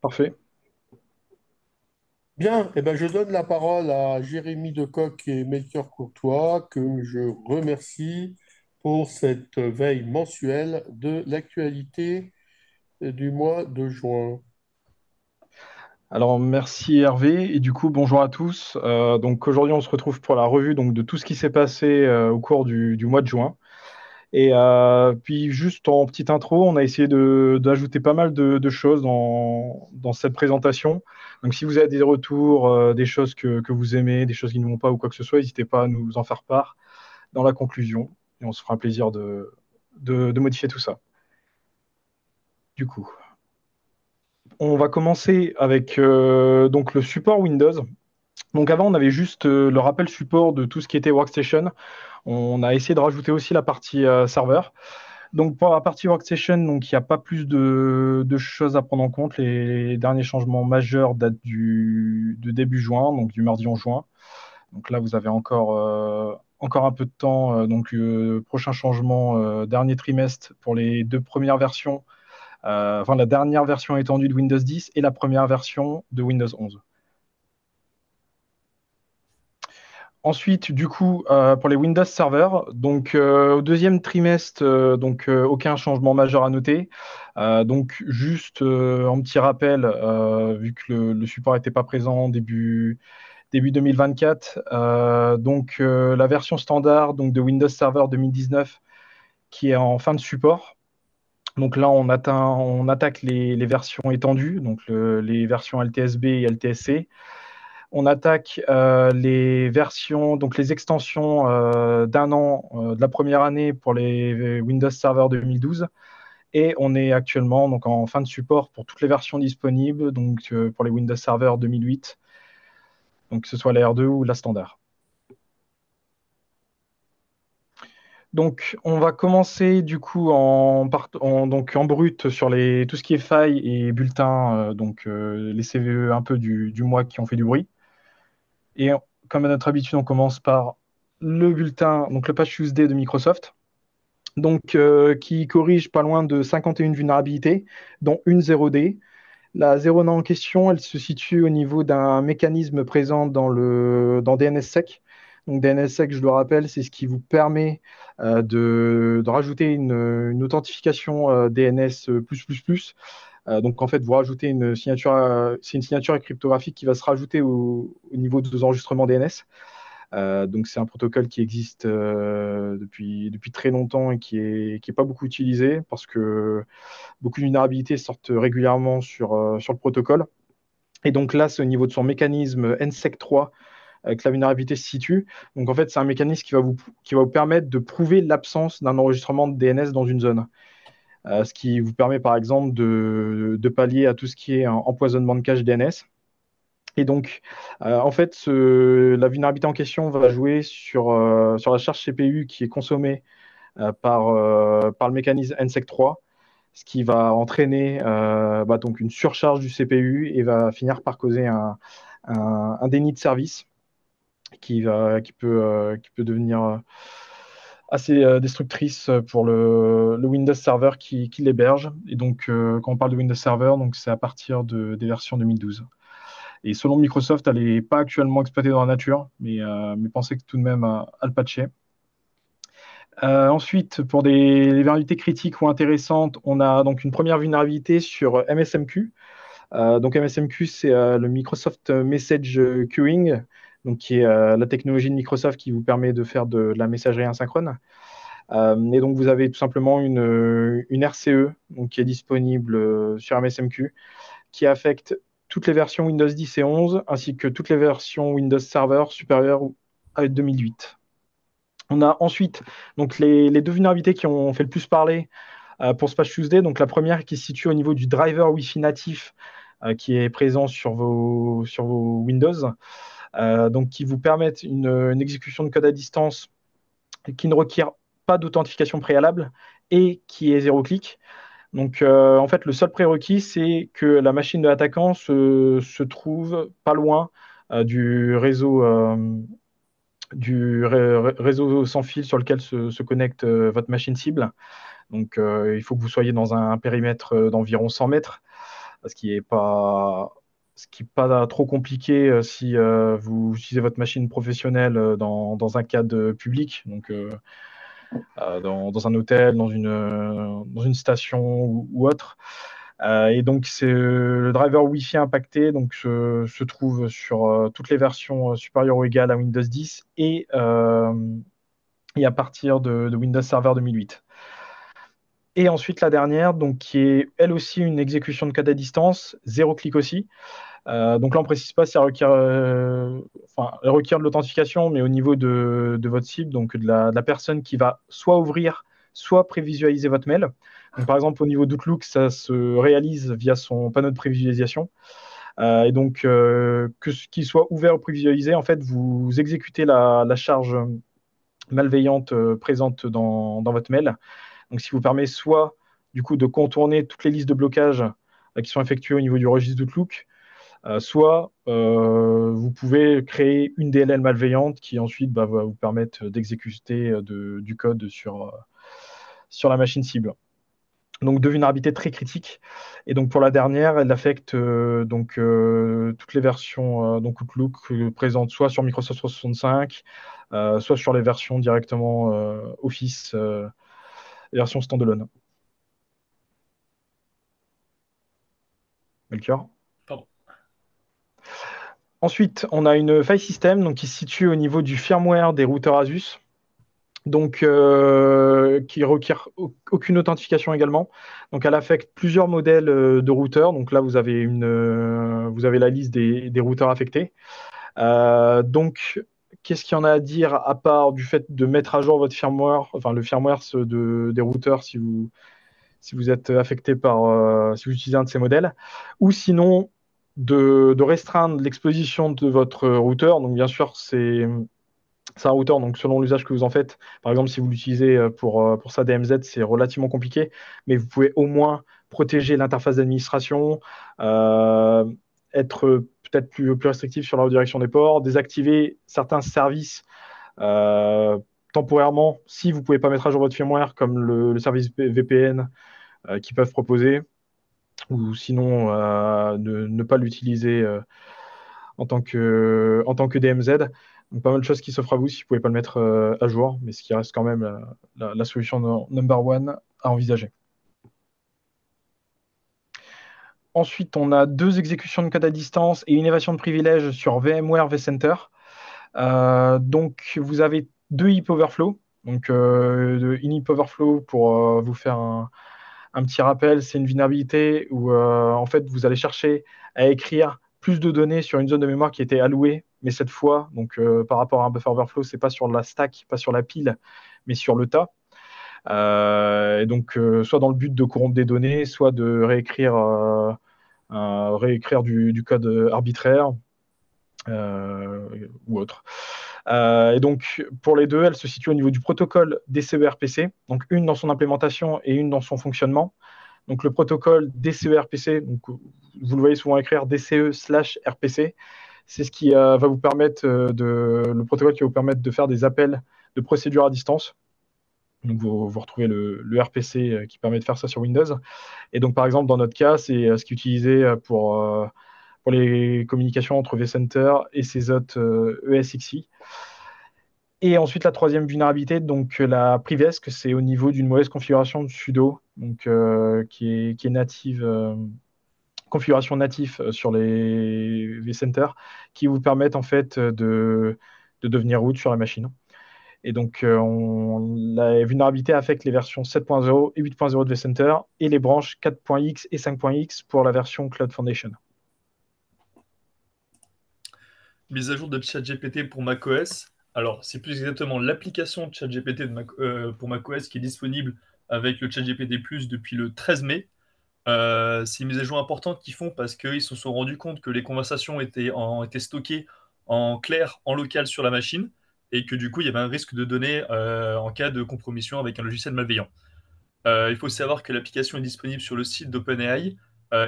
Parfait. Bien, je donne la parole à Jérémy Decoq et Melchior Courtois, que je remercie pour cette veille mensuelle de l'actualité du mois de juin. Alors merci Hervé et du coup bonjour à tous. Donc aujourd'hui on se retrouve pour la revue donc de tout ce qui s'est passé au cours du mois de juin. Et puis juste en petite intro, on a essayé d'ajouter pas mal de choses dans cette présentation. Donc si vous avez des retours, des choses que vous aimez, des choses qui ne vont pas ou quoi que ce soit, n'hésitez pas à nous en faire part dans la conclusion et on se fera un plaisir de modifier tout ça. Du coup, on va commencer avec donc le support Windows. Donc avant, on avait juste le rappel support de tout ce qui était Workstation. On a essayé de rajouter aussi la partie serveur. Donc pour la partie Workstation, donc il n'y a pas plus de choses à prendre en compte. Les derniers changements majeurs datent de début juin, donc du mardi 11 juin. Donc là, vous avez encore un peu de temps. Donc prochain changement, dernier trimestre pour les deux premières versions. Enfin, la dernière version étendue de Windows 10 et la première version de Windows 11. Ensuite, du coup, pour les Windows Server, donc au deuxième trimestre, aucun changement majeur à noter. Donc juste un petit rappel, vu que le support n'était pas présent début 2024, la version standard donc de Windows Server 2019 qui est en fin de support. Donc là, on attaque les versions étendues, donc les versions LTSB et LTSC. On attaque les versions, donc les extensions d'un an de la première année pour les Windows Server 2012. Et on est actuellement donc en fin de support pour toutes les versions disponibles, donc pour les Windows Server 2008, donc que ce soit la R2 ou la standard. Donc, on va commencer du coup donc en brut sur tout ce qui est failles et bulletins, les CVE un peu du mois qui ont fait du bruit. Et comme à notre habitude, on commence par le bulletin, donc le Patch Tuesday de Microsoft, qui corrige pas loin de 51 vulnérabilités, dont une 0D. La 0D en question, elle se situe au niveau d'un mécanisme présent dans DNSSEC. Donc DNSSEC, je le rappelle, c'est ce qui vous permet de rajouter une authentification DNS++. Donc en fait, vous rajoutez une signature, c'est une signature cryptographique qui va se rajouter au niveau de vos enregistrements DNS. Donc c'est un protocole qui existe depuis très longtemps et qui est pas beaucoup utilisé parce que beaucoup de vulnérabilités sortent régulièrement sur le protocole. Et donc là, c'est au niveau de son mécanisme NSEC3 que la vulnérabilité se situe. Donc en fait, c'est un mécanisme qui va vous permettre de prouver l'absence d'un enregistrement de DNS dans une zone. Ce qui vous permet par exemple de pallier à tout ce qui est un empoisonnement de cache DNS. Et donc, en fait, la vulnérabilité en question va jouer sur la charge CPU qui est consommée par le mécanisme NSEC3, ce qui va entraîner donc une surcharge du CPU et va finir par causer un déni de service qui peut devenir assez destructrice pour le Windows Server qui l'héberge. Et donc, quand on parle de Windows Server, donc c'est à partir des versions 2012. Et selon Microsoft, elle n'est pas actuellement exploitée dans la nature, mais pensez que tout de même à le patcher. Ensuite, pour des vulnérabilités critiques ou intéressantes, on a donc une première vulnérabilité sur MSMQ. Donc MSMQ, c'est le Microsoft Message Queuing, donc qui est la technologie de Microsoft qui vous permet de faire de la messagerie asynchrone. Et donc vous avez tout simplement une RCE donc, qui est disponible sur MSMQ, qui affecte toutes les versions Windows 10 et 11, ainsi que toutes les versions Windows Server supérieures à 2008. On a ensuite donc les deux vulnérabilités qui ont fait le plus parler pour ce Patch Tuesday. Donc la première qui se situe au niveau du driver Wi-Fi natif qui est présent sur vos Windows, donc qui vous permettent une exécution de code à distance qui ne requiert pas d'authentification préalable et qui est zéro clic. Donc en fait, le seul prérequis, c'est que la machine de l'attaquant se trouve pas loin du réseau sans fil sur lequel se connecte votre machine cible. Donc il faut que vous soyez dans un périmètre d'environ 100 mètres. ce qui est pas trop compliqué si vous utilisez votre machine professionnelle dans un cadre public, donc dans un hôtel, dans une station ou autre. Et donc, le driver Wi-Fi impacté donc, se trouve sur toutes les versions supérieures ou égales à Windows 10 et à partir de Windows Server 2008. Et ensuite, la dernière, donc, qui est elle aussi une exécution de code à distance, zéro clic aussi. Donc là, on ne précise pas si elle requiert de l'authentification, mais au niveau de votre cible, donc de la personne qui va soit ouvrir, soit prévisualiser votre mail. Donc, par exemple, au niveau d'Outlook, ça se réalise via son panneau de prévisualisation. Et donc, qu'il soit ouvert ou prévisualisé, en fait, vous exécutez la charge malveillante présente dans votre mail. Donc, ce qui vous permet soit du coup de contourner toutes les listes de blocage qui sont effectuées au niveau du registre d'Outlook, soit vous pouvez créer une DLL malveillante qui ensuite va vous permettre d'exécuter du code sur la machine cible. Donc de vulnérabilité très critique. Et donc pour la dernière, elle affecte toutes les versions donc Outlook présentes soit sur Microsoft 365, soit sur les versions directement Office, version standalone. Melchior. Pardon. Ensuite, on a une file system donc, qui se situe au niveau du firmware des routeurs Asus, donc qui requiert aucune authentification également. Donc, elle affecte plusieurs modèles de routeurs. Donc là, vous avez la liste des routeurs affectés. Donc, qu'est-ce qu'il y en a à dire à part du fait de mettre à jour votre firmware, enfin le firmware des routeurs si vous êtes affecté si vous utilisez un de ces modèles, ou sinon de restreindre l'exposition de votre routeur. Donc bien sûr, c'est un routeur, donc selon l'usage que vous en faites. Par exemple, si vous l'utilisez pour sa DMZ, c'est relativement compliqué, mais vous pouvez au moins protéger l'interface d'administration, euh, être peut-être plus restrictif sur la redirection des ports, désactiver certains services euh, temporairement si vous ne pouvez pas mettre à jour votre firmware, comme le service VPN qu'ils peuvent proposer, ou sinon ne pas l'utiliser en tant que DMZ. Donc, pas mal de choses qui s'offrent à vous si vous ne pouvez pas le mettre à jour, mais ce qui reste quand même la solution number one à envisager. Ensuite, on a 2 exécutions de code à distance et une évasion de privilèges sur VMware vCenter. Donc, vous avez 2 heap overflow. Donc, une heap overflow pour vous faire un petit rappel, c'est une vulnérabilité où en fait vous allez chercher à écrire plus de données sur une zone de mémoire qui était allouée, mais cette fois, donc par rapport à un buffer overflow, c'est pas sur la stack, pas sur la pile, mais sur le tas. Et donc soit dans le but de corrompre des données, soit de réécrire du code arbitraire ou autre. Et donc, pour les deux, elles se situent au niveau du protocole DCE-RPC, donc une dans son implémentation et une dans son fonctionnement. Donc, le protocole DCE-RPC, donc, vous le voyez souvent écrire DCE/RPC, c'est ce qui va vous permettre le protocole qui va vous permettre de faire des appels de procédures à distance. Donc, vous retrouvez le RPC qui permet de faire ça sur Windows. Et donc, par exemple, dans notre cas, c'est ce qui est utilisé pour les communications entre vCenter et ses hôtes ESXi. Et ensuite, la troisième vulnérabilité, donc la Privesc, c'est au niveau d'une mauvaise configuration de sudo, donc, qui est native, configuration native sur les vCenter, qui vous permettent en fait de devenir root sur la machine. Et donc, la vulnérabilité affecte les versions 7.0 et 8.0 de vCenter et les branches 4.x et 5.x pour la version Cloud Foundation. Mise à jour de ChatGPT pour macOS. Alors, c'est plus exactement l'application de ChatGPT pour macOS qui est disponible avec le ChatGPT Plus depuis le 13 mai. C'est une mise à jour importante qu'ils font parce qu'ils se sont rendus compte que les conversations étaient stockées en clair, en local sur la machine, et que du coup, il y avait un risque de données en cas de compromission avec un logiciel malveillant. Il faut savoir que l'application est disponible sur le site d'OpenAI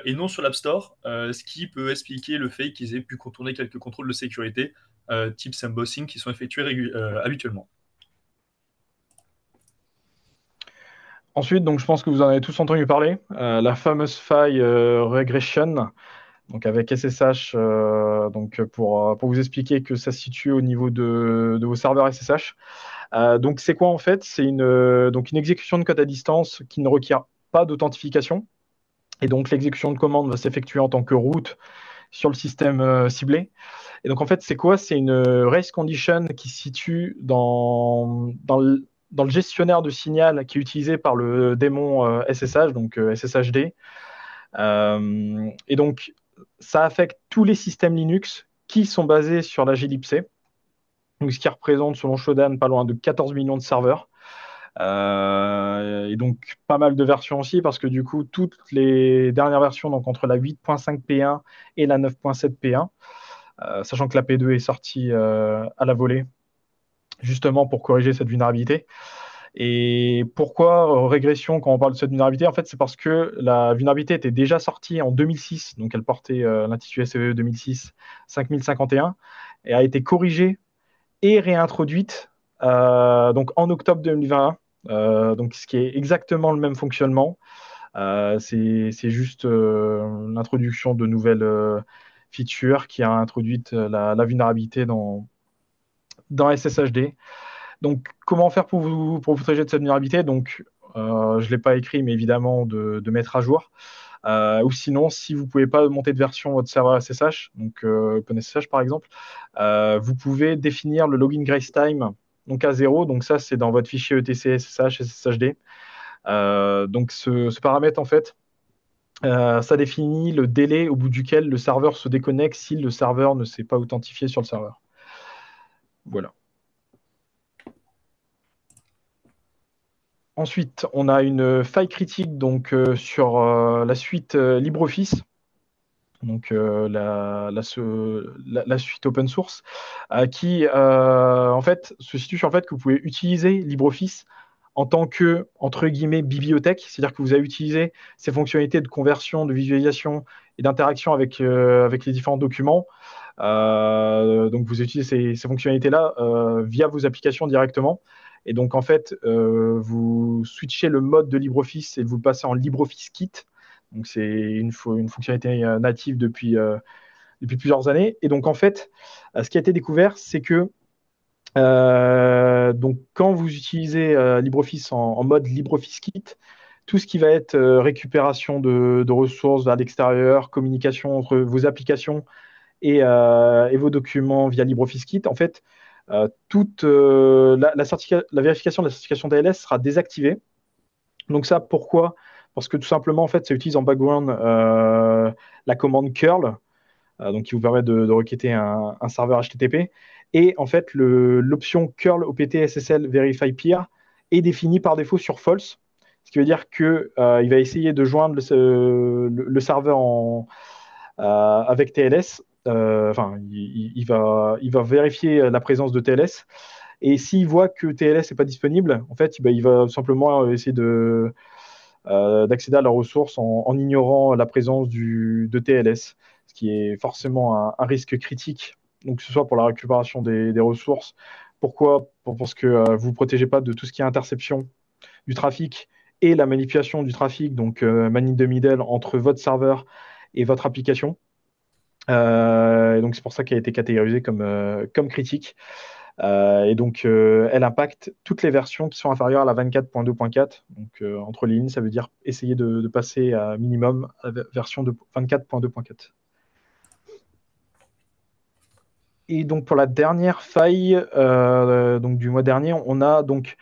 et non sur l'App Store, ce qui peut expliquer le fait qu'ils aient pu contourner quelques contrôles de sécurité type embossing qui sont effectués habituellement. Ensuite, donc, je pense que vous en avez tous entendu parler, la fameuse faille regression, donc avec SSH, pour vous expliquer que ça se situe au niveau de vos serveurs SSH. Donc, c'est quoi en fait? C'est donc une exécution de code à distance qui ne requiert pas d'authentification. Et donc, l'exécution de commande va s'effectuer en tant que route sur le système ciblé. Et donc, en fait, c'est quoi? C'est une race condition qui se situe dans le gestionnaire de signal qui est utilisé par le démon SSH, donc SSHD. Et donc, ça affecte tous les systèmes Linux qui sont basés sur la glibc, donc ce qui représente, selon Shodan, pas loin de 14 millions de serveurs. Et donc, pas mal de versions aussi, parce que du coup, toutes les dernières versions, donc entre la 8.5P1 et la 9.7P1, sachant que la P2 est sortie à la volée, justement pour corriger cette vulnérabilité. Et pourquoi régression quand on parle de cette vulnérabilité? En fait, c'est parce que la vulnérabilité était déjà sortie en 2006, donc elle portait l'intitulé CVE 2006 5051, et a été corrigée et réintroduite donc en octobre 2021. Donc, ce qui est exactement le même fonctionnement. C'est juste l'introduction de nouvelles features qui a introduit la vulnérabilité dans SSHD. Donc, comment faire pour vous protéger de cette vulnérabilité? Donc, je ne l'ai pas écrit, mais évidemment, de mettre à jour. Ou sinon, si vous ne pouvez pas monter de version votre serveur SSH, donc OpenSSH par exemple, vous pouvez définir le login grace time donc à 0. Donc ça, c'est dans votre fichier etc SSH SSHD. Donc ce paramètre, en fait, ça définit le délai au bout duquel le serveur se déconnecte si le serveur ne s'est pas authentifié sur le serveur. Voilà. Ensuite, on a une faille critique donc, sur la suite LibreOffice, donc la suite open source, qui en fait se situe sur le fait que vous pouvez utiliser LibreOffice en tant que, entre guillemets, bibliothèque, c'est-à-dire que vous avez utilisé ces fonctionnalités de conversion, de visualisation et d'interaction avec les différents documents. Donc vous utilisez ces fonctionnalités-là via vos applications directement. Et donc en fait, vous switchez le mode de LibreOffice et vous le passez en LibreOffice Kit. Donc c'est une fonctionnalité native depuis plusieurs années. Et donc en fait, ce qui a été découvert, c'est que donc, quand vous utilisez LibreOffice en mode LibreOffice Kit, tout ce qui va être récupération de ressources vers l'extérieur, communication entre vos applications et vos documents via LibreOffice Kit, en fait, toute la vérification de la certification DLS sera désactivée. Donc ça, pourquoi? Parce que tout simplement, en fait, ça utilise en background la commande curl, donc qui vous permet de requêter un serveur HTTP. Et en fait, l'option curl opt SSL verify peer est définie par défaut sur false, ce qui veut dire que il va essayer de joindre le serveur avec TLS. Enfin, il va vérifier la présence de TLS. Et s'il voit que TLS n'est pas disponible, en fait, il va simplement essayer d'accéder à la ressource en ignorant la présence de TLS, ce qui est forcément un risque critique, donc que ce soit pour la récupération des ressources. Pourquoi? Parce que vous ne protégez pas de tout ce qui est interception du trafic et la manipulation du trafic, donc man in the middle entre votre serveur et votre application. Et donc c'est pour ça qu'elle a été catégorisée comme critique. Et donc, elle impacte toutes les versions qui sont inférieures à la 24.2.4. Donc, entre les lignes, ça veut dire essayer de passer à minimum à la version de 24.2.4. Et donc, pour la dernière faille donc, du mois dernier, on a donc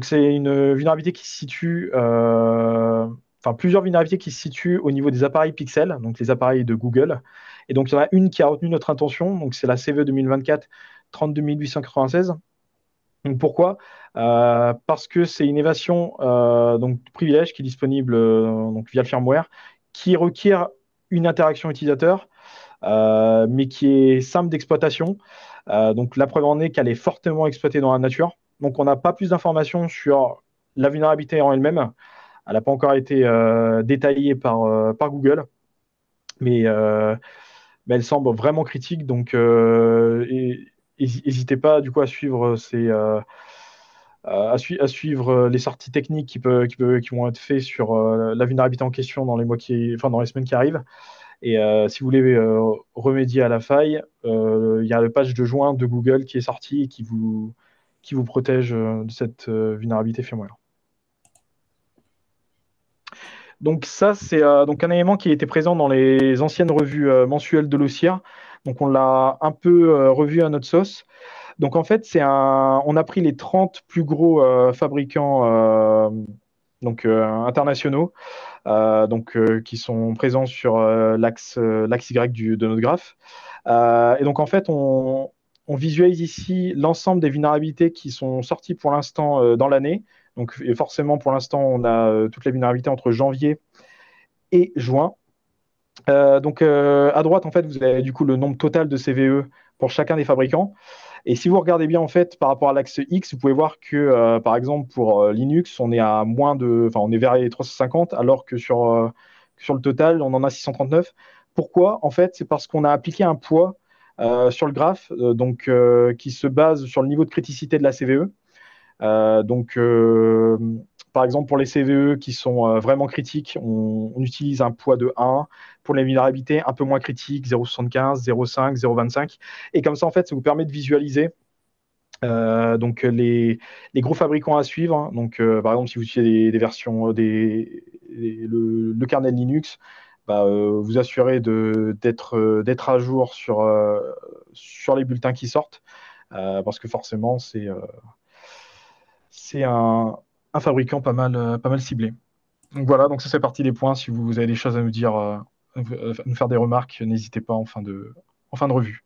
c'est une vulnérabilité qui se situe, enfin plusieurs vulnérabilités qui se situent au niveau des appareils Pixel, donc les appareils de Google. Et donc, il y en a une qui a retenu notre attention, donc c'est la CVE 2024 32896. Donc pourquoi? Parce que c'est une évasion donc privilège qui est disponible donc via le firmware, qui requiert une interaction utilisateur, mais qui est simple d'exploitation. Donc la preuve en est qu'elle est fortement exploitée dans la nature. Donc on n'a pas plus d'informations sur la vulnérabilité en elle-même. Elle n'a pas encore été détaillée par Google, mais, mais elle semble vraiment critique. Donc n'hésitez pas du coup à suivre à suivre les sorties techniques qui vont être faites sur la vulnérabilité en question dans les enfin, dans les semaines qui arrivent. Et si vous voulez remédier à la faille, il y a le patch de juin de Google qui est sorti et qui vous protège de cette vulnérabilité firmware. Donc ça, c'est donc un élément qui était présent dans les anciennes revues mensuelles de l'OSIR. Donc on l'a un peu revu à notre sauce. Donc en fait, on a pris les 30 plus gros fabricants internationaux qui sont présents sur l'axe Y de notre graphe. Et donc en fait, on visualise ici l'ensemble des vulnérabilités qui sont sorties pour l'instant dans l'année. Donc et forcément, pour l'instant, on a toutes les vulnérabilités entre janvier et juin. À droite, en fait, vous avez du coup le nombre total de CVE pour chacun des fabricants. Et si vous regardez bien, en fait, par rapport à l'axe X, vous pouvez voir que, par exemple, pour Linux, on est à enfin, on est vers les 350, alors que sur le total, on en a 639. Pourquoi? En fait, c'est parce qu'on a appliqué un poids sur le graphe, qui se base sur le niveau de criticité de la CVE. Euh, donc, euh, Par exemple, pour les CVE qui sont vraiment critiques, on utilise un poids de 1. Pour les vulnérabilités un peu moins critiques, 0,75, 0,5, 0,25. Et comme ça, en fait, ça vous permet de visualiser les gros fabricants à suivre. Hein. Par exemple, si vous utilisez des versions, le kernel Linux, vous assurez d'être à jour sur les bulletins qui sortent, parce que forcément, c'est un fabricant pas mal ciblé. Donc voilà, donc ça fait partie des points. Si vous avez des choses à nous dire, nous faire des remarques, n'hésitez pas en fin de revue.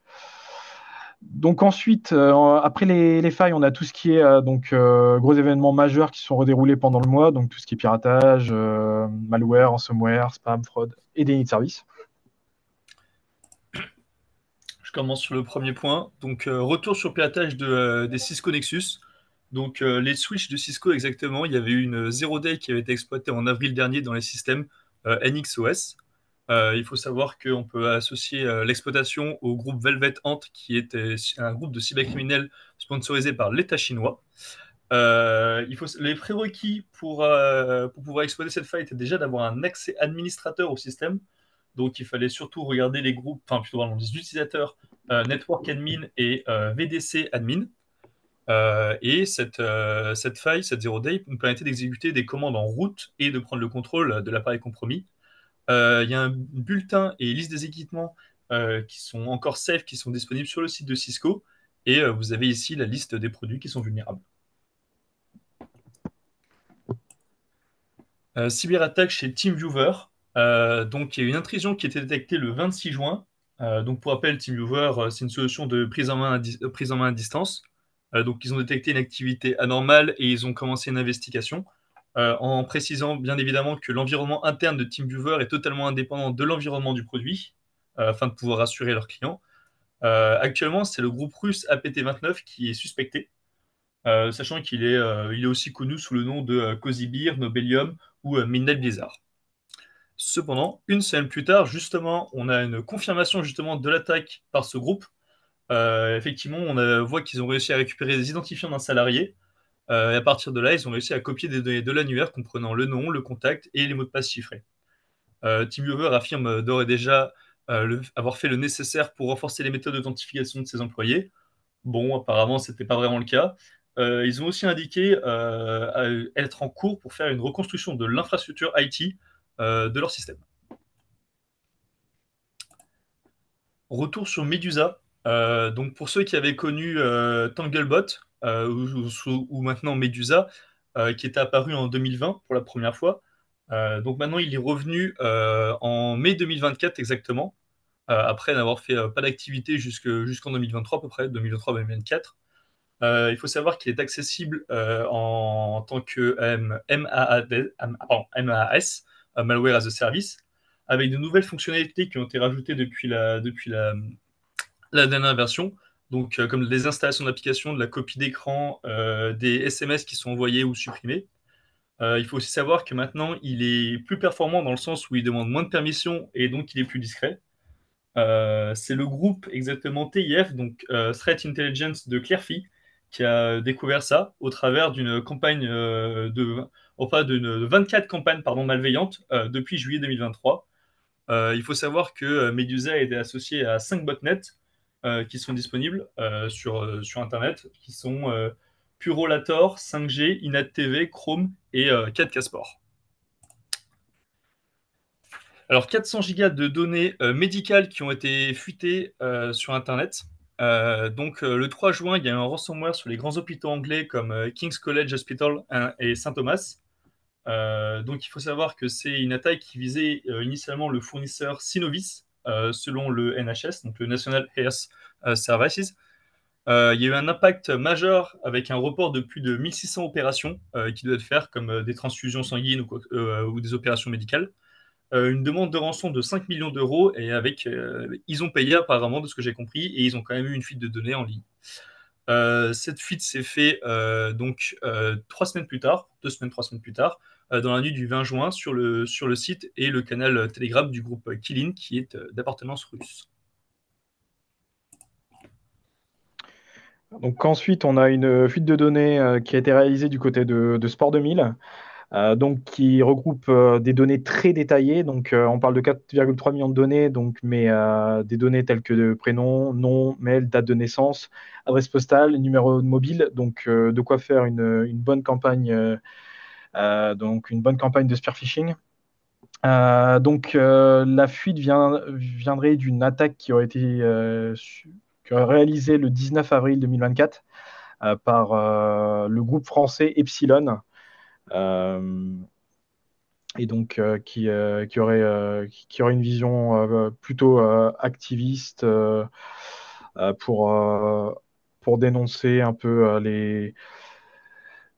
Donc ensuite, après les failles, on a tout ce qui est gros événements majeurs qui sont redéroulés pendant le mois, donc tout ce qui est piratage, malware, ransomware, spam, fraude et déni de service. Je commence sur le premier point. Donc, retour sur le piratage des Cisco Nexus. Donc, les switches de Cisco, exactement, il y avait eu une zero day qui avait été exploitée en avril dernier dans les systèmes NXOS. Il faut savoir qu'on peut associer l'exploitation au groupe Velvet Ant, qui était un groupe de cybercriminels sponsorisé par l'État chinois. Les prérequis pour pouvoir exploiter cette faille étaient déjà d'avoir un accès administrateur au système. Donc, il fallait surtout regarder les groupes, enfin, plutôt, pardon, les utilisateurs Network Admin et VDC Admin. Cette faille, cette zero day, nous permettait d'exécuter des commandes en route et de prendre le contrôle de l'appareil compromis. Il y a un bulletin et liste des équipements qui sont encore safe, qui sont disponibles sur le site de Cisco. Et vous avez ici la liste des produits qui sont vulnérables. Cyberattaque chez TeamViewer. Donc, il y a eu une intrusion qui a été détectée le 26 juin. Donc, pour rappel, TeamViewer, c'est une solution de prise en main à distance. Donc, ils ont détecté une activité anormale et ils ont commencé une investigation en précisant bien évidemment que l'environnement interne de TeamViewer est totalement indépendant de l'environnement du produit afin de pouvoir rassurer leurs clients. Actuellement, c'est le groupe russe APT29 qui est suspecté, sachant il est aussi connu sous le nom de Cozy Beer, Nobelium ou Midnight Blizzard. Cependant, une semaine plus tard, justement, on a une confirmation justement de l'attaque par ce groupe. Effectivement, voit qu'ils ont réussi à récupérer les identifiants d'un salarié. Et à partir de là, ils ont réussi à copier des données de l'annuaire comprenant le nom, le contact et les mots de passe chiffrés. TeamViewer affirme d'ores et déjà avoir fait le nécessaire pour renforcer les méthodes d'authentification de ses employés. Bon, apparemment, ce n'était pas vraiment le cas. Ils ont aussi indiqué être en cours pour faire une reconstruction de l'infrastructure IT de leur système. Retour sur Medusa. Donc pour ceux qui avaient connu Tanglebot ou maintenant Medusa, qui était apparu en 2020 pour la première fois. Donc maintenant il est revenu en mai 2024 exactement, après n'avoir fait pas d'activité jusqu'en 2023 à peu près, 2023-2024. Il faut savoir qu'il est accessible en tant que MAAS, Malware as a Service, avec de nouvelles fonctionnalités qui ont été rajoutées depuis la dernière version. Donc, comme les installations d'applications, de la copie d'écran, des SMS qui sont envoyés ou supprimés. Il faut aussi savoir que maintenant, il est plus performant dans le sens où il demande moins de permissions et donc il est plus discret. C'est le groupe exactement TIF, donc Threat Intelligence de Clearfy, qui a découvert ça au travers d'une campagne enfin de 24 campagnes pardon, malveillantes depuis juillet 2023. Il faut savoir que Medusa a été associé à 5 botnets qui sont disponibles sur Internet, qui sont Purolator, 5G, InatTV, Chrome et 4K Sport. Alors 400 gigas de données médicales qui ont été fuitées sur Internet. Le 3 juin, il y a eu un ransomware sur les grands hôpitaux anglais comme King's College Hospital et Saint Thomas. Donc il faut savoir que c'est une attaque qui visait initialement le fournisseur Synovis, selon le NHS, donc le National Health Services. Il y a eu un impact majeur avec un report de plus de 1600 opérations qui doivent être faites, comme des transfusions sanguines ou des opérations médicales. Une demande de rançon de 5 millions d'euros et ils ont payé apparemment de ce que j'ai compris et ils ont quand même eu une fuite de données en ligne. Cette fuite s'est faite 3 semaines plus tard, 2 semaines, 3 semaines plus tard, dans la nuit du 20 juin sur le site et le canal Telegram du groupe Kilin qui est d'appartenance russe. Donc ensuite, on a une fuite de données qui a été réalisée du côté de Sport 2000, donc qui regroupe des données très détaillées. Donc on parle de 4,3 millions de données, donc, mais des données telles que de prénom, nom, mail, date de naissance, adresse postale, numéro de mobile. Donc de quoi faire une bonne campagne, donc une bonne campagne de spear phishing. La fuite viendrait d'une attaque qui aurait réalisée le 19 avril 2024 par le groupe français Epsilon, et donc qui aurait une vision plutôt activiste pour, pour dénoncer un peu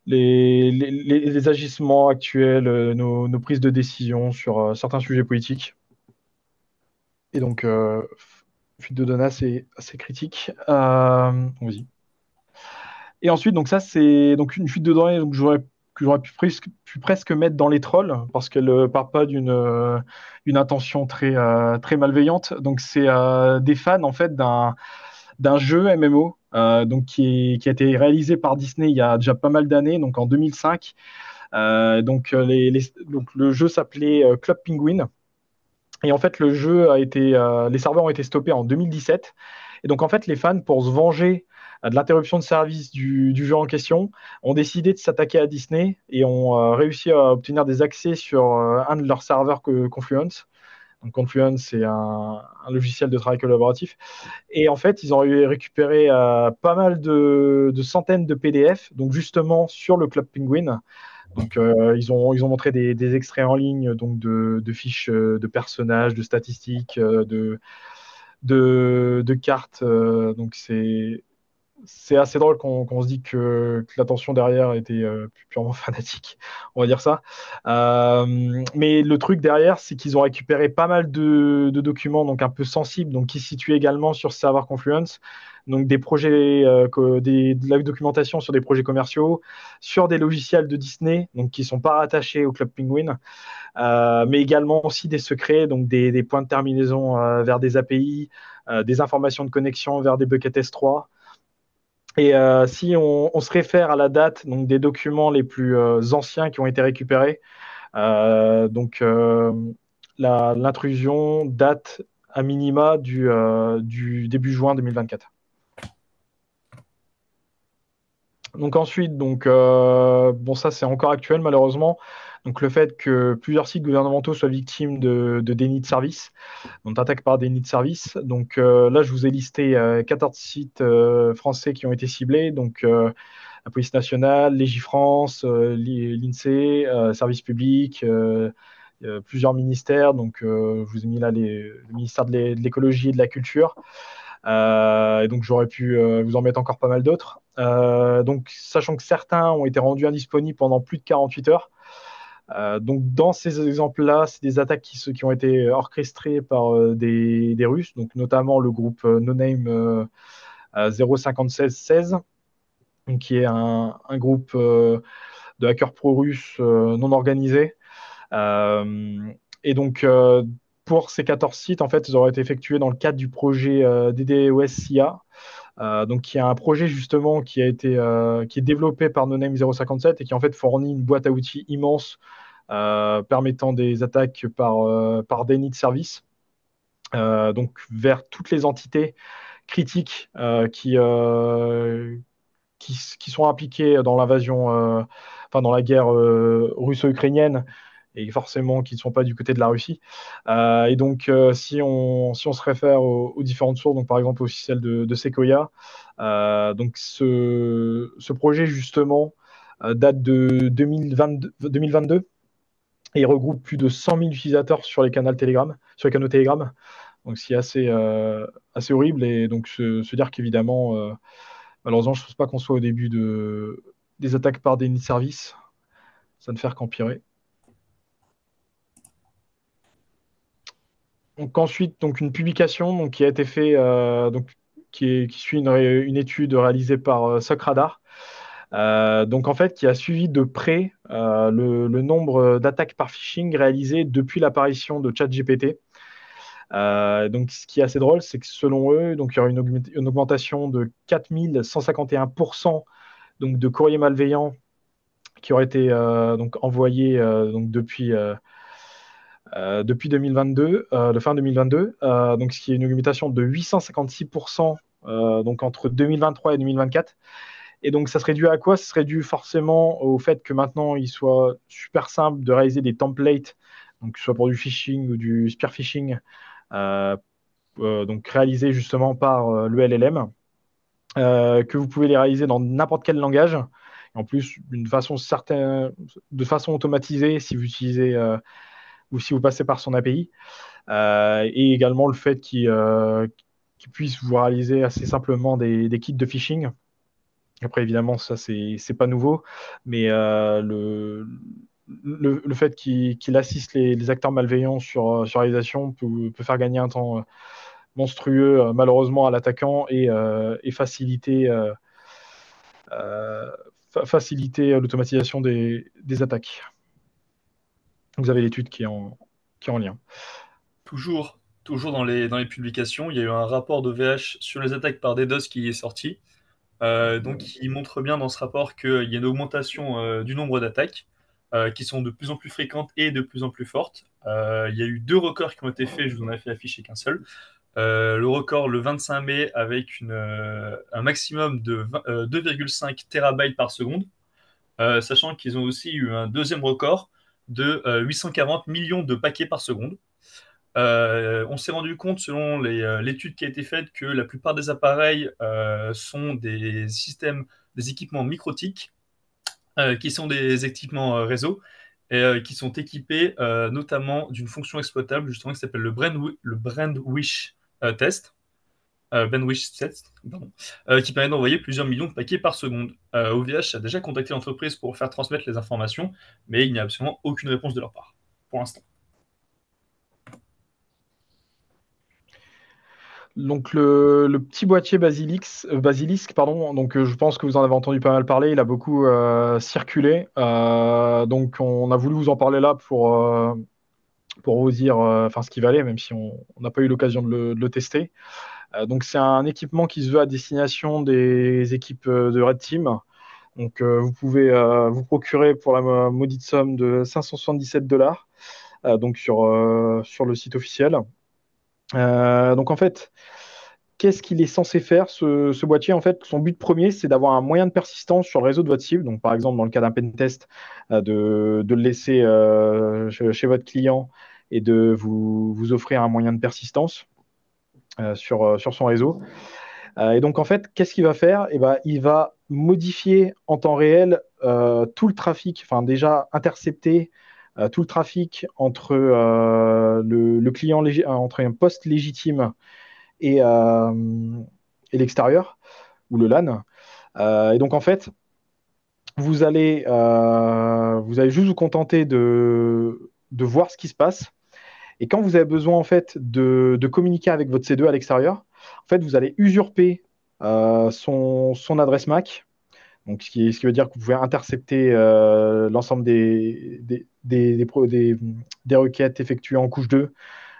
les agissements actuels, nos prises de décision sur certains sujets politiques. Et donc, fuite de données assez critique. Vas-y. Et ensuite, donc ça, c'est donc une fuite de données donc que j'aurais pu presque mettre dans les trolls parce qu'elle ne part pas d'une intention très malveillante. Donc, c'est des fans en fait d'un jeu MMO donc qui a été réalisé par Disney il y a déjà pas mal d'années, donc en 2005. Donc le jeu s'appelait Club Penguin. Et en fait, les serveurs ont été stoppés en 2017. Et donc, en fait, les fans, pour se venger de l'interruption de service du jeu en question, ont décidé de s'attaquer à Disney et ont réussi à obtenir des accès sur un de leurs serveurs Confluence. Donc, Confluence, c'est un logiciel de travail collaboratif. Et en fait, ils ont récupéré pas mal de centaines de PDF, donc justement sur le Club Penguin. Donc, ils ont montré des extraits en ligne donc de fiches de personnages, de statistiques, de cartes. Donc, c'est assez drôle qu'on se dit que l'attention derrière était purement fanatique, on va dire ça. Mais le truc derrière, c'est qu'ils ont récupéré pas mal de documents donc un peu sensibles, donc qui se situaient également sur ce serveur Confluence, donc des projets, de la documentation sur des projets commerciaux, sur des logiciels de Disney, donc qui sont pas rattachés au Club Penguin, mais également aussi des secrets, donc des points de terminaison vers des API, des informations de connexion vers des buckets S3. Et si on se réfère à la date donc, des documents les plus anciens qui ont été récupérés, donc l'intrusion date à minima du début juin 2024. Donc ensuite, bon ça c'est encore actuel malheureusement. Donc le fait que plusieurs sites gouvernementaux soient victimes de déni de service, donc d'attaques par déni de service. Donc là je vous ai listé 14 sites français qui ont été ciblés. Donc la police nationale, Légifrance, l'INSEE, services publics, plusieurs ministères. Donc je vous ai mis là le ministère de l'écologie et de la culture. Et donc j'aurais pu vous en mettre encore pas mal d'autres. Donc sachant que certains ont été rendus indisponibles pendant plus de 48 heures. Donc dans ces exemples-là, c'est des attaques qui ont été orchestrées par des Russes, donc notamment le groupe NoName 05616, qui est un groupe de hackers pro-russes non organisés. Et donc pour ces 14 sites, en fait, ils auraient été effectués dans le cadre du projet DDoS-CIA, Donc, qui a un projet justement qui est développé par NoName 057 et qui en fait fournit une boîte à outils immense permettant des attaques par déni de service, donc vers toutes les entités critiques qui sont impliquées dans l'invasion, enfin dans la guerre russo-ukrainienne et forcément qui ne sont pas du côté de la Russie. Et donc, si on se réfère aux différentes sources, donc par exemple aussi celle de Sequoia, donc ce projet justement date de 2022 et il regroupe plus de 100 000 utilisateurs sur les canaux Telegram, sur les canaux Telegram. Donc, c'est assez horrible. Et donc, se dire qu'évidemment, malheureusement, je ne pense pas qu'on soit au début des attaques par déni de service. Ça ne fait qu'empirer. Donc, ensuite, donc, une publication donc, qui a été faite, qui suit une étude réalisée par Socradar. Donc, en fait, qui a suivi de près le nombre d'attaques par phishing réalisées depuis l'apparition de ChatGPT. Donc, ce qui est assez drôle, c'est que selon eux, donc, il y aura une augmentation de 4151% donc, de courriers malveillants qui auraient été donc, envoyés donc, depuis 2022, de fin 2022, donc, ce qui est une augmentation de 856% donc, entre 2023 et 2024. Et donc, ça serait dû à quoi? Ça serait dû forcément au fait que maintenant, il soit super simple de réaliser des templates, donc, que ce soit pour du phishing ou du spear phishing, euh, donc réalisés justement par le LLM, que vous pouvez les réaliser dans n'importe quel langage. En plus, de façon automatisée si vous utilisez ou si vous passez par son API. Et également le fait qu'il puisse vous réaliser assez simplement des kits de phishing. Après, évidemment, ça, c'est pas nouveau, mais le fait qu'il assiste les acteurs malveillants sur réalisation peut faire gagner un temps monstrueux, malheureusement, à l'attaquant et euh, faciliter l'automatisation des attaques. Vous avez l'étude qui est en lien. Toujours dans les publications, il y a eu un rapport de VH sur les attaques par DDoS qui est sorti. Donc, il montre bien dans ce rapport qu'il y a une augmentation du nombre d'attaques qui sont de plus en plus fréquentes et de plus en plus fortes. Il y a eu 2 records qui ont été faits, je vous en ai fait afficher qu'un seul. Le record le 25 mai avec un maximum de 2,5 TB par seconde, sachant qu'ils ont aussi eu un deuxième record de 840 millions de paquets par seconde. On s'est rendu compte, selon l'étude qui a été faite, que la plupart des appareils sont des systèmes, des équipements microtiques, qui sont des équipements réseau, et qui sont équipés notamment d'une fonction exploitable, justement, qui s'appelle le Brandwish Test. Bandwidth 7, pardon, qui permet d'envoyer plusieurs millions de paquets par seconde. OVH a déjà contacté l'entreprise pour faire transmettre les informations, mais il n'y a absolument aucune réponse de leur part, pour l'instant. Donc le petit boîtier Basilisk, pardon, donc je pense que vous en avez entendu pas mal parler, il a beaucoup circulé. Donc on a voulu vous en parler là pour vous dire enfin, ce qu'il valait, même si on n'a pas eu l'occasion de le tester. Donc c'est un équipement qui se veut à destination des équipes de Red Team. Donc vous pouvez vous procurer pour la maudite somme de 577 $, donc sur le site officiel. Donc en fait, qu'est-ce qu'il est censé faire ce boîtier? En fait, son but premier, c'est d'avoir un moyen de persistance sur le réseau de votre cible. Donc par exemple, dans le cas d'un pen test, de le laisser chez votre client et de vous offrir un moyen de persistance sur son réseau. Et donc en fait, qu'est-ce qu'il va faire? Eh ben, il va modifier en temps réel tout le trafic, enfin déjà intercepter tout le trafic entre le client, entre un poste légitime et, euh, et l'extérieur, ou le LAN. Et donc, en fait, vous allez juste vous contenter de voir ce qui se passe. Et quand vous avez besoin, en fait, de communiquer avec votre C2 à l'extérieur, en fait, vous allez usurper son adresse MAC. Donc, ce qui veut dire que vous pouvez intercepter l'ensemble des requêtes effectuées en couche 2.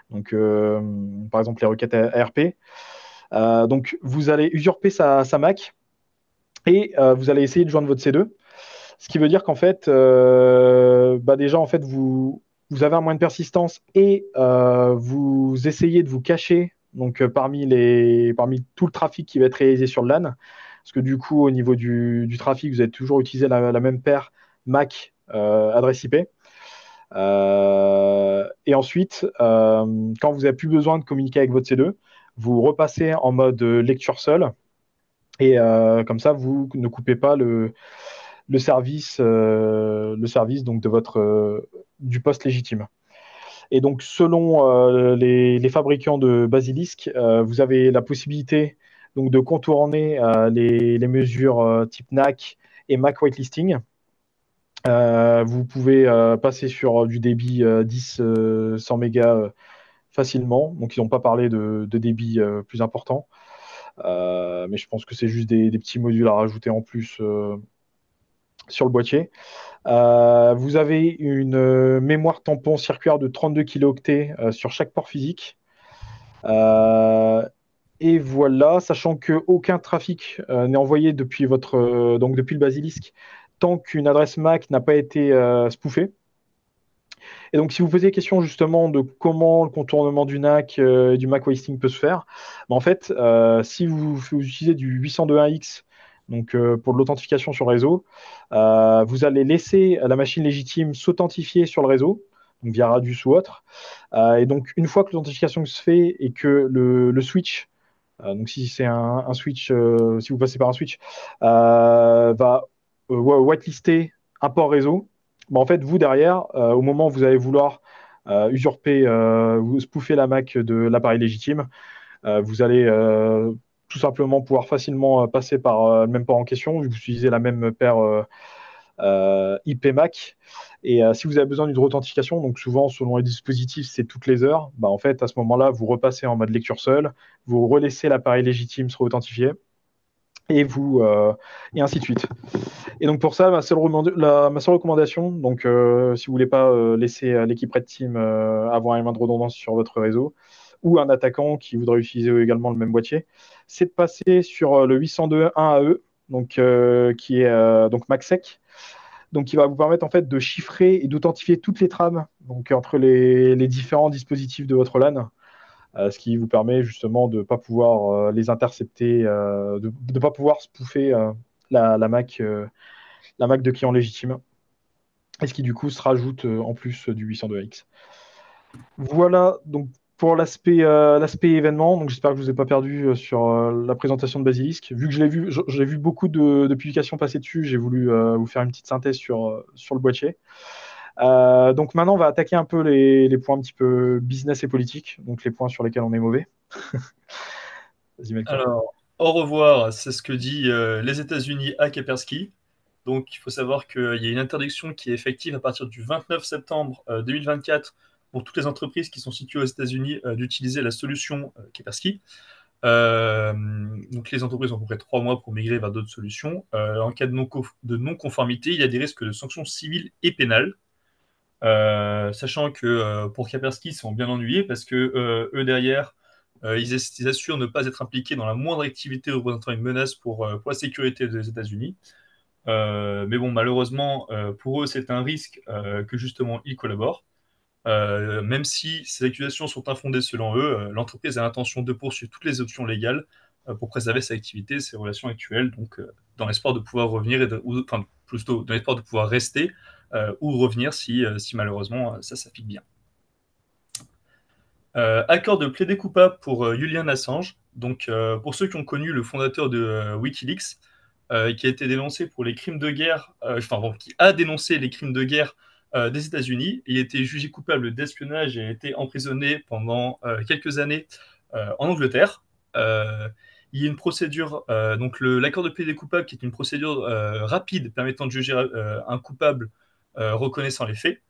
Donc, par exemple, les requêtes ARP. Donc, vous allez usurper sa Mac et vous allez essayer de joindre votre C2. Ce qui veut dire qu'en fait, bah déjà, en fait, vous avez un moyen de persistance et vous essayez de vous cacher donc, parmi tout le trafic qui va être réalisé sur le LAN. Parce que du coup, au niveau du trafic, vous allez toujours utiliser la même paire MAC adresse IP. Et ensuite, quand vous n'avez plus besoin de communiquer avec votre C2, vous repassez en mode lecture seule. Et comme ça, vous ne coupez pas le service donc de du poste légitime. Et donc, selon les fabricants de Basilisk, vous avez la possibilité donc, de contourner les mesures type NAC et MAC whitelisting. Vous pouvez passer sur du débit 10, 100 mégas facilement. Donc, ils n'ont pas parlé de débit plus important. Mais je pense que c'est juste des petits modules à rajouter en plus sur le boîtier. Vous avez une mémoire tampon circulaire de 32 kilooctets sur chaque port physique. Euh, et voilà, sachant qu'aucun trafic n'est envoyé depuis donc depuis le Basilisk tant qu'une adresse MAC n'a pas été spoofée. Et donc, si vous posez question justement de comment le contournement du NAC et du MAC wasting peut se faire, bah, en fait, si vous utilisez du 802.1x donc, pour de l'authentification sur le réseau, vous allez laisser la machine légitime s'authentifier sur le réseau, donc via Radius ou autre. Et donc, une fois que l'authentification se fait et que le switch, donc si c'est un switch, si vous passez par un switch, va whitelister un port réseau, bah, en fait, vous derrière, au moment où vous allez vouloir usurper, vous spoofer la MAC de l'appareil légitime, vous allez tout simplement pouvoir facilement passer par le même port en question, vu que vous utilisez la même paire IP MAC. Et si vous avez besoin d'une authentification, donc souvent selon les dispositifs, c'est toutes les heures, bah, en fait, à ce moment-là, vous repassez en mode lecture seule, vous relaissez l'appareil légitime se authentifier et et ainsi de suite. Et donc pour ça, ma seule recommandation, donc si vous voulez pas laisser l'équipe Red Team avoir un main de redondance sur votre réseau, ou un attaquant qui voudrait utiliser également le même boîtier, c'est de passer sur le 802.1AE, donc qui est donc MagSec, donc qui va vous permettre en fait de chiffrer et d'authentifier toutes les trames donc entre les différents dispositifs de votre LAN, ce qui vous permet justement de ne pas pouvoir les intercepter, de ne pas pouvoir spoofer la Mac, la Mac de client légitime, et ce qui du coup se rajoute en plus du 802X. Voilà donc pour l'aspect événement. Donc j'espère que je ne vous ai pas perdu sur la présentation de Basilisk. Vu que j'ai vu beaucoup de publications passer dessus, j'ai voulu vous faire une petite synthèse sur le boîtier. Donc maintenant, on va attaquer un peu les points un petit peu business et politique, donc les points sur lesquels on est mauvais. Vas-y, Melchior. Alors, au revoir, c'est ce que dit les États-Unis à Kaspersky. Donc, il faut savoir qu'il y a une interdiction qui est effective à partir du 29 septembre 2024 pour toutes les entreprises qui sont situées aux États-Unis d'utiliser la solution Kaspersky. Euh, donc, les entreprises ont à peu près 3 mois pour migrer vers d'autres solutions. En cas de non-conformité, il y a des risques de sanctions civiles et pénales. Sachant que pour Kaspersky, ils sont bien ennuyés parce que eux derrière, ils assurent ne pas être impliqués dans la moindre activité représentant une menace pour la sécurité des États-Unis. Mais bon, malheureusement, pour eux, c'est un risque que justement ils collaborent. Même si ces accusations sont infondées selon eux, l'entreprise a l'intention de poursuivre toutes les options légales pour préserver sa activité, ses relations actuelles, donc dans l'espoir de pouvoir revenir, enfin plutôt dans l'espoir de pouvoir rester ou revenir si malheureusement ça s'applique bien. Accord de plaider coupable pour Julian Assange. Donc, pour ceux qui ont connu le fondateur de Wikileaks, qui a été dénoncé pour les crimes de guerre, enfin, bon, qui a dénoncé les crimes de guerre des États-Unis, il a été jugé coupable d'espionnage et a été emprisonné pendant quelques années en Angleterre. Euh, il y a une procédure, donc l'accord de plaider coupable, qui est une procédure rapide permettant de juger un coupable reconnaissant les faits.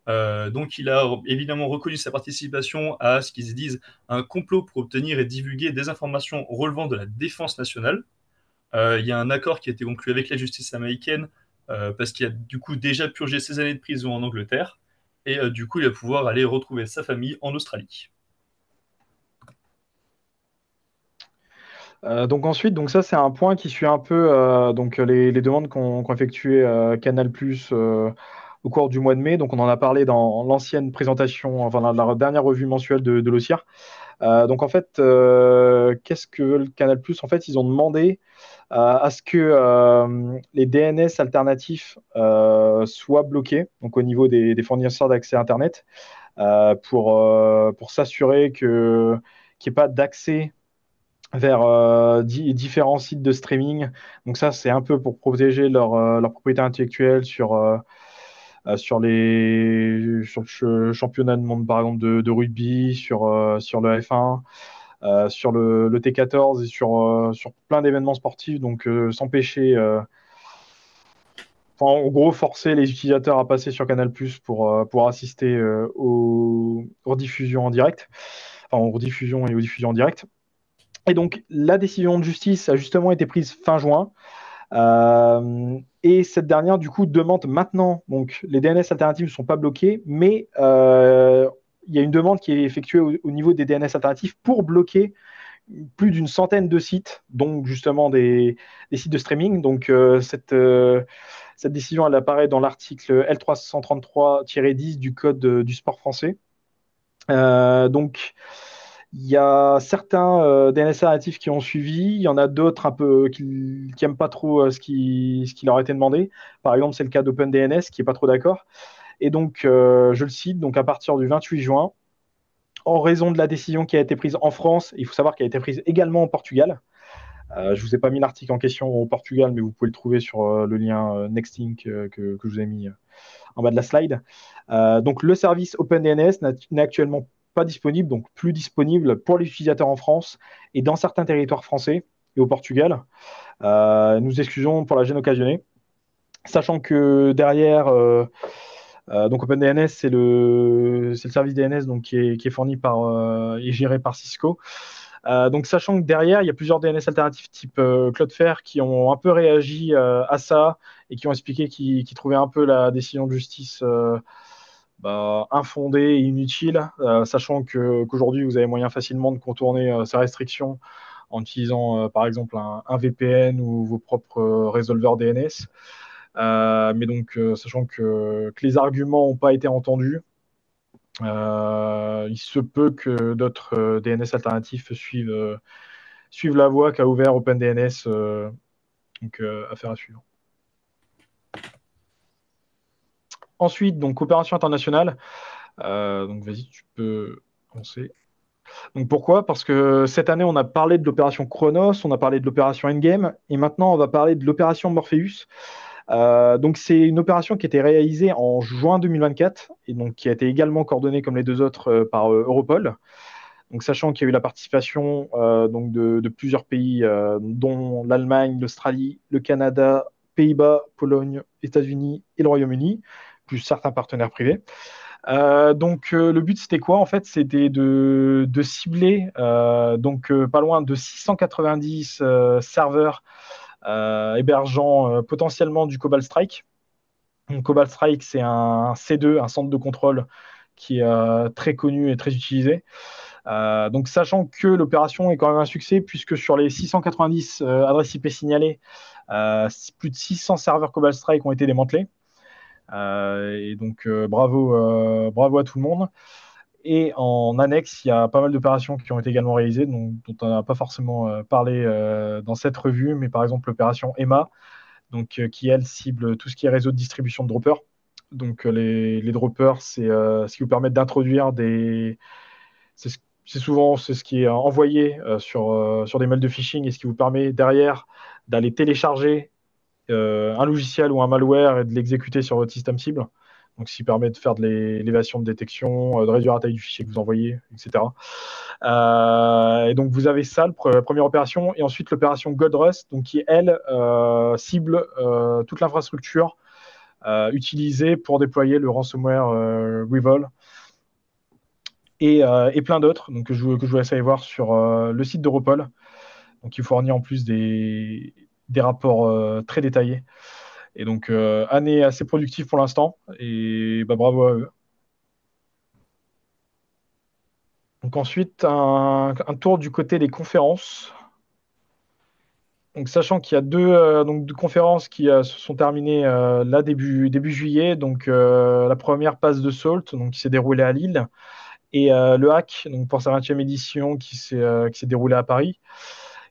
Donc, il a évidemment reconnu sa participation à ce qu'ils disent un complot pour obtenir et divulguer des informations relevant de la défense nationale. Il y a un accord qui a été conclu avec la justice américaine parce qu'il a du coup déjà purgé ses années de prison en Angleterre et du coup il va pouvoir aller retrouver sa famille en Australie. Donc ensuite, donc ça c'est un point qui suit un peu donc les demandes qu'ont effectué Canal+ au cours du mois de mai. Donc on en a parlé dans l'ancienne présentation, enfin la dernière revue mensuelle de l'OSIR. Donc en fait, qu'est-ce que veut le Canal+? En fait, ils ont demandé à ce que les DNS alternatifs soient bloqués, donc au niveau des fournisseurs d'accès Internet, pour s'assurer qu'il n'y ait pas d'accès vers différents sites de streaming. Donc ça, c'est un peu pour protéger leur propriété intellectuelle sur le championnat de monde, par exemple, de rugby, sur le F1, sur le T14 et sur plein d'événements sportifs. Donc s'empêcher, enfin, en gros, forcer les utilisateurs à passer sur Canal+ pour assister aux rediffusions en direct, enfin aux rediffusions et aux diffusions en direct. Et donc, la décision de justice a justement été prise fin juin. Et cette dernière, du coup, demande maintenant, donc les DNS alternatifs ne sont pas bloqués, mais il y a une demande qui est effectuée au niveau des DNS alternatifs pour bloquer plus d'une centaine de sites, donc justement des sites de streaming. Donc, cette décision, elle apparaît dans l'article L333-10 du Code du sport français. Donc, il y a certains DNS natifs qui ont suivi, il y en a d'autres un peu qui n'aiment pas trop ce qui leur a été demandé. Par exemple, c'est le cas d'OpenDNS qui n'est pas trop d'accord. Et donc, je le cite, donc à partir du 28 juin, en raison de la décision qui a été prise en France, il faut savoir qu'elle a été prise également au Portugal. Je ne vous ai pas mis l'article en question au Portugal, mais vous pouvez le trouver sur le lien Nextlink que je vous ai mis en bas de la slide. Donc le service OpenDNS n'est actuellement pas disponible, donc plus disponible pour les utilisateurs en France et dans certains territoires français et au Portugal. Nous excusons pour la gêne occasionnée, sachant que derrière, donc OpenDNS, c'est le service DNS donc, qui est fourni et géré par Cisco. Donc, sachant que derrière, il y a plusieurs DNS alternatifs type Cloudflare qui ont un peu réagi à ça et qui ont expliqué qu'ils trouvaient un peu la décision de justice infondée et inutile, sachant qu'aujourd'hui, vous avez moyen facilement de contourner ces restrictions en utilisant par exemple un VPN ou vos propres résolveurs DNS. Mais donc, sachant que les arguments n'ont pas été entendus, il se peut que d'autres DNS alternatifs suivent la voie qu'a ouvert OpenDNS. Donc, affaire à suivre. Ensuite, donc, coopération internationale. Donc, vas-y, tu peux commencer. Donc, pourquoi? Parce que cette année, on a parlé de l'opération Chronos, on a parlé de l'opération Endgame, et maintenant, on va parler de l'opération Morpheus. Donc, c'est une opération qui a été réalisée en juin 2024 et donc qui a été également coordonnée comme les deux autres par Europol. Donc, sachant qu'il y a eu la participation donc de plusieurs pays, dont l'Allemagne, l'Australie, le Canada, Pays-Bas, Pologne, États-Unis et le Royaume-Uni, plus certains partenaires privés. Donc, le but, c'était quoi? En fait, c'était de cibler pas loin de 690 serveurs hébergeant potentiellement du Cobalt Strike. Donc, Cobalt Strike, c'est un C2, un centre de contrôle qui est très connu et très utilisé. Donc, sachant que l'opération est quand même un succès, puisque sur les 690 adresses IP signalées, plus de 600 serveurs Cobalt Strike ont été démantelés. Et donc, bravo à tout le monde. Et en annexe, il y a pas mal d'opérations qui ont été également réalisées, dont on n'a pas forcément parlé dans cette revue, mais par exemple l'opération EMA, donc, qui elle cible tout ce qui est réseau de distribution de droppers. Donc les droppers, c'est ce qui vous permet d'introduire des... C'est souvent ce qui est envoyé sur des mails de phishing et ce qui vous permet derrière d'aller télécharger un logiciel ou un malware et de l'exécuter sur votre système cible. Donc, ce qui permet de faire de l'élévation de détection, de réduire la taille du fichier que vous envoyez, etc. Et donc, vous avez ça, la première opération, et ensuite l'opération Godrust, donc qui, elle, cible toute l'infrastructure utilisée pour déployer le ransomware Revol et plein d'autres donc, que je vous laisse aller voir sur le site d'Europol. Donc, il fournit en plus des rapports très détaillés. Et donc, année assez productive pour l'instant. Et bravo à eux. Donc ensuite, un tour du côté des conférences. Donc, sachant qu'il y a deux conférences qui se sont terminées là début juillet. Donc, la première passe de Salt, donc, qui s'est déroulée à Lille, et le Hack, donc, pour sa 20e édition, qui s'est déroulée à Paris.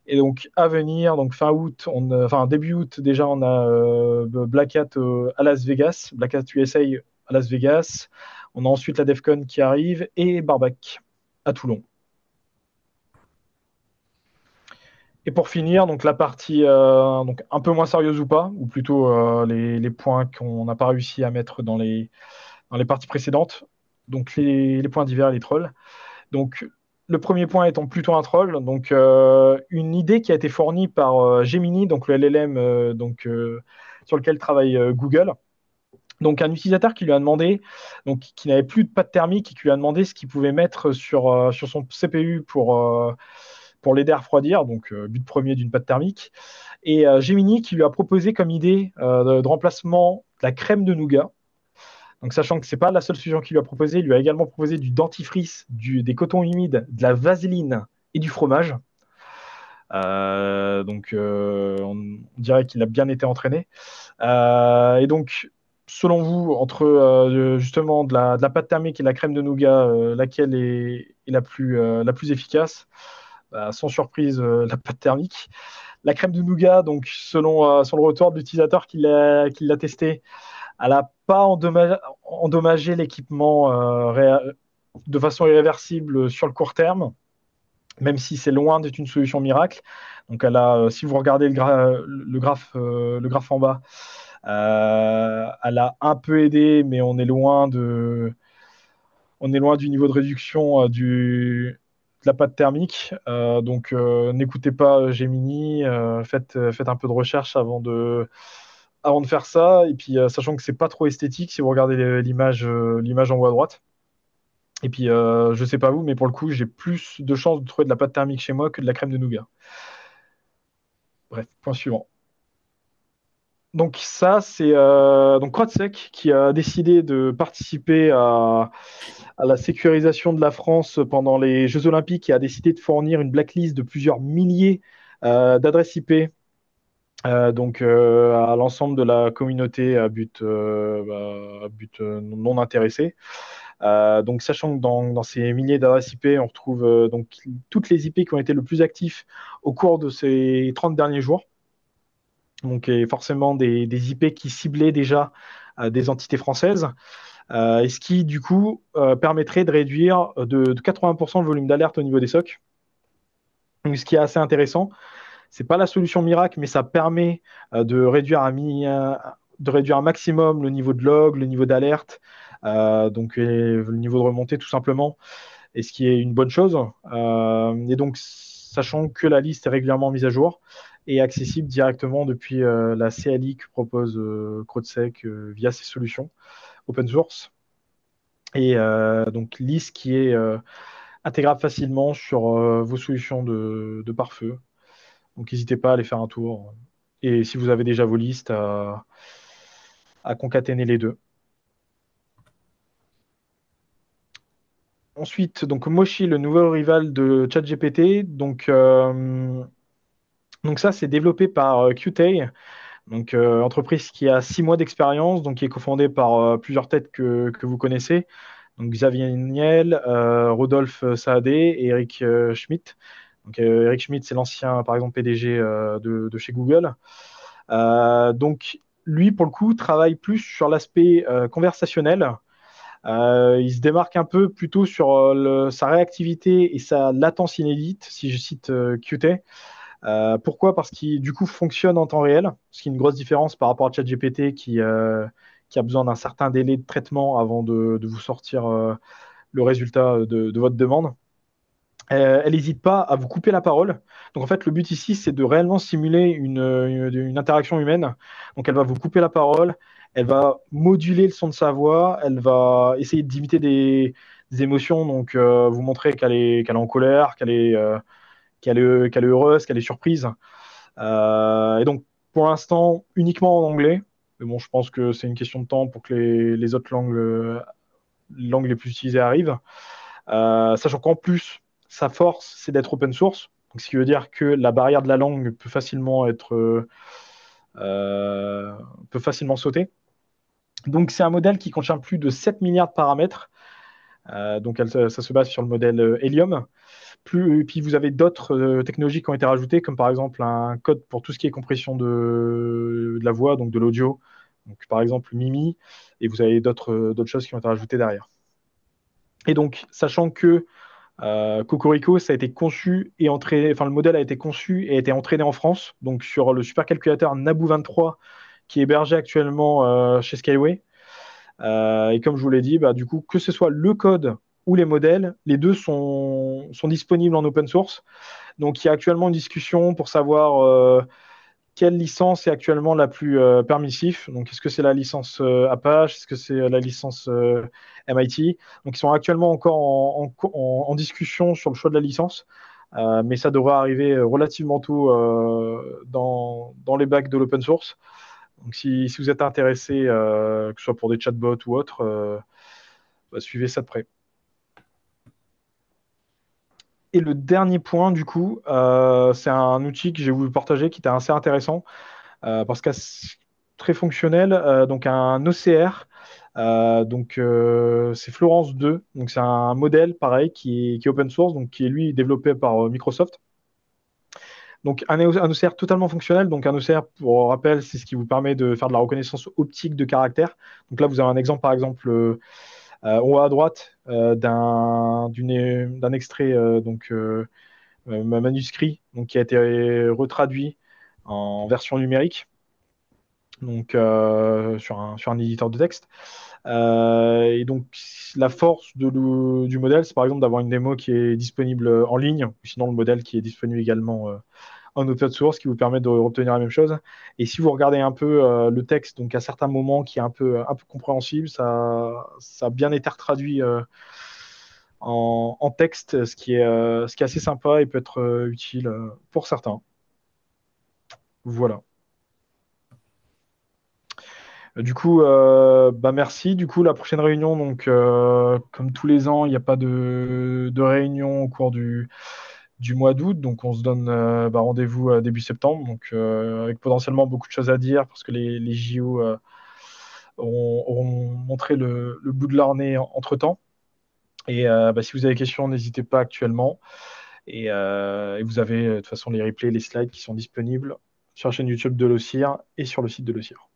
Et donc, à venir, donc fin août, enfin début août, déjà, on a Black Hat à Las Vegas, Black Hat USA à Las Vegas. On a ensuite la DEFCON qui arrive et Barbac à Toulon. Et pour finir, donc la partie donc un peu moins sérieuse ou pas, ou plutôt les points qu'on n'a pas réussi à mettre dans les parties précédentes, donc les points divers, les trolls. Donc le premier point étant plutôt un troll, donc une idée qui a été fournie par Gemini, donc le LLM sur lequel travaille Google. Donc un utilisateur qui lui a demandé, donc qui n'avait plus de pâte thermique, et qui lui a demandé ce qu'il pouvait mettre sur son CPU pour l'aider à refroidir, donc but premier d'une pâte thermique. Et Gemini qui lui a proposé comme idée de remplacement de la crème de nougat. Donc sachant que c'est pas la seule solution qu'il lui a proposé, il lui a également proposé du dentifrice, des cotons humides, de la vaseline et du fromage. On dirait qu'il a bien été entraîné. Et donc, selon vous, entre justement de la pâte thermique et de la crème de nougat, laquelle est la plus efficace? Bah, sans surprise, la pâte thermique. La crème de nougat, donc selon le retour de l'utilisateur qui l'a testé, elle n'a pas endommagé l'équipement de façon irréversible sur le court terme, même si c'est loin d'être une solution miracle. Donc, si vous regardez le graphe en bas, elle a un peu aidé, mais on est loin du niveau de réduction de la pâte thermique. Donc, n'écoutez pas Gemini, faites un peu de recherche avant de faire ça. Et puis, sachant que c'est pas trop esthétique, si vous regardez l'image en haut à droite. Et puis, je sais pas vous, mais pour le coup, j'ai plus de chances de trouver de la pâte thermique chez moi que de la crème de nougat. Bref, point suivant. Donc ça, c'est donc Croatsec qui a décidé de participer à la sécurisation de la France pendant les Jeux Olympiques et a décidé de fournir une blacklist de plusieurs milliers d'adresses IP à l'ensemble de la communauté à but non intéressé. Donc, sachant que dans ces milliers d'adresses IP, on retrouve donc toutes les IP qui ont été le plus actifs au cours de ces 30 derniers jours. Donc, et forcément des IP qui ciblaient déjà des entités françaises. Et ce qui, du coup, permettrait de réduire de 80% le volume d'alerte au niveau des SOC. Donc, ce qui est assez intéressant. C'est pas la solution miracle, mais ça permet de réduire un maximum le niveau de log, le niveau d'alerte, et le niveau de remontée tout simplement, et ce qui est une bonne chose. Et donc, sachant que la liste est régulièrement mise à jour et accessible directement depuis la CLI que propose CrowdSec via ses solutions open source. Et donc, liste qui est intégrable facilement sur vos solutions de pare-feu. Donc n'hésitez pas à aller faire un tour. Et si vous avez déjà vos listes, à concaténer les deux. Ensuite, donc Moshi, le nouveau rival de ChatGPT. Donc ça, c'est développé par Qt, donc entreprise qui a 6 mois d'expérience, donc qui est cofondée par plusieurs têtes que vous connaissez. Donc Xavier Niel, Rodolphe Saadé et Eric Schmidt. Donc Eric Schmidt, c'est l'ancien, par exemple, PDG de chez Google. Donc lui, pour le coup, travaille plus sur l'aspect conversationnel. Il se démarque un peu plutôt sur sa réactivité et sa latence inédite, si je cite Qt. Pourquoi? Parce qu'il du coup fonctionne en temps réel, ce qui est une grosse différence par rapport à ChatGPT qui a besoin d'un certain délai de traitement avant de vous sortir le résultat de votre demande. Elle n'hésite pas à vous couper la parole. Donc en fait, le but ici, c'est de réellement simuler une interaction humaine. Donc elle va vous couper la parole, elle va moduler le son de sa voix, elle va essayer d'imiter des émotions, donc vous montrer qu'elle est en colère, qu'elle est heureuse, qu'elle est surprise. Et donc pour l'instant, uniquement en anglais. Mais bon, je pense que c'est une question de temps pour que les autres langues les plus utilisées arrivent. Sachant qu'en plus, sa force, c'est d'être open source. Donc, ce qui veut dire que la barrière de la langue euh, peut facilement sauter. Donc, c'est un modèle qui contient plus de 7 milliards de paramètres. Donc, ça se base sur le modèle Helium. Puis, vous avez d'autres technologies qui ont été rajoutées, comme par exemple un code pour tout ce qui est compression de la voix, donc de l'audio. Donc, par exemple, Mimi. Et vous avez d'autres choses qui ont été rajoutées derrière. Et donc, sachant que Cocorico, ça a été conçu et entraîné, enfin, le modèle a été conçu et a été entraîné en France, donc sur le supercalculateur Naboo 23 qui est hébergé actuellement chez Skyway. Et comme je vous l'ai dit, bah, du coup, que ce soit le code ou les modèles, les deux sont disponibles en open source. Donc il y a actuellement une discussion pour savoir quelle licence est actuellement la plus permissive. Donc est-ce que c'est la licence Apache, est-ce que c'est la licence MIT? Donc ils sont actuellement encore en discussion sur le choix de la licence. Mais ça devrait arriver relativement tôt dans les bacs de l'open source. Donc, si vous êtes intéressé, que ce soit pour des chatbots ou autre, bah, suivez ça de près. Et le dernier point, du coup, c'est un outil que j'ai voulu partager qui était assez intéressant parce que c'est très fonctionnel. Donc, un OCR. C'est Florence 2. Donc, c'est un modèle pareil qui est open source, donc qui est lui développé par Microsoft. Donc, un OCR totalement fonctionnel. Donc, un OCR, pour rappel, c'est ce qui vous permet de faire de la reconnaissance optique de caractères. Donc là, vous avez un exemple, par exemple, en haut à droite d'un extrait manuscrit donc, qui a été retraduit en version numérique donc, sur un éditeur de texte. Et donc, la force du modèle, c'est par exemple d'avoir une démo qui est disponible en ligne, ou sinon le modèle qui est disponible également en open source qui vous permet de obtenir la même chose. Et si vous regardez un peu le texte, donc à certains moments qui est un peu compréhensible, ça a bien été retraduit en texte, ce qui est assez sympa et peut être utile pour certains. Voilà. Du coup, bah merci. Du coup, la prochaine réunion, donc comme tous les ans, il n'y a pas de réunion au cours du mois d'août, donc on se donne bah, rendez-vous début septembre, donc avec potentiellement beaucoup de choses à dire parce que les JO auront montré le bout de leur nez entre-temps. Et bah, si vous avez des questions, n'hésitez pas actuellement. Et vous avez de toute façon les replays, les slides qui sont disponibles sur la chaîne YouTube de l'OCIR et sur le site de l'OCIR.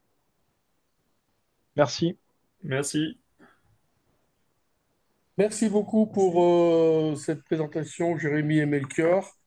Merci. Merci. Merci beaucoup pour cette présentation, Jérémy et Melchior.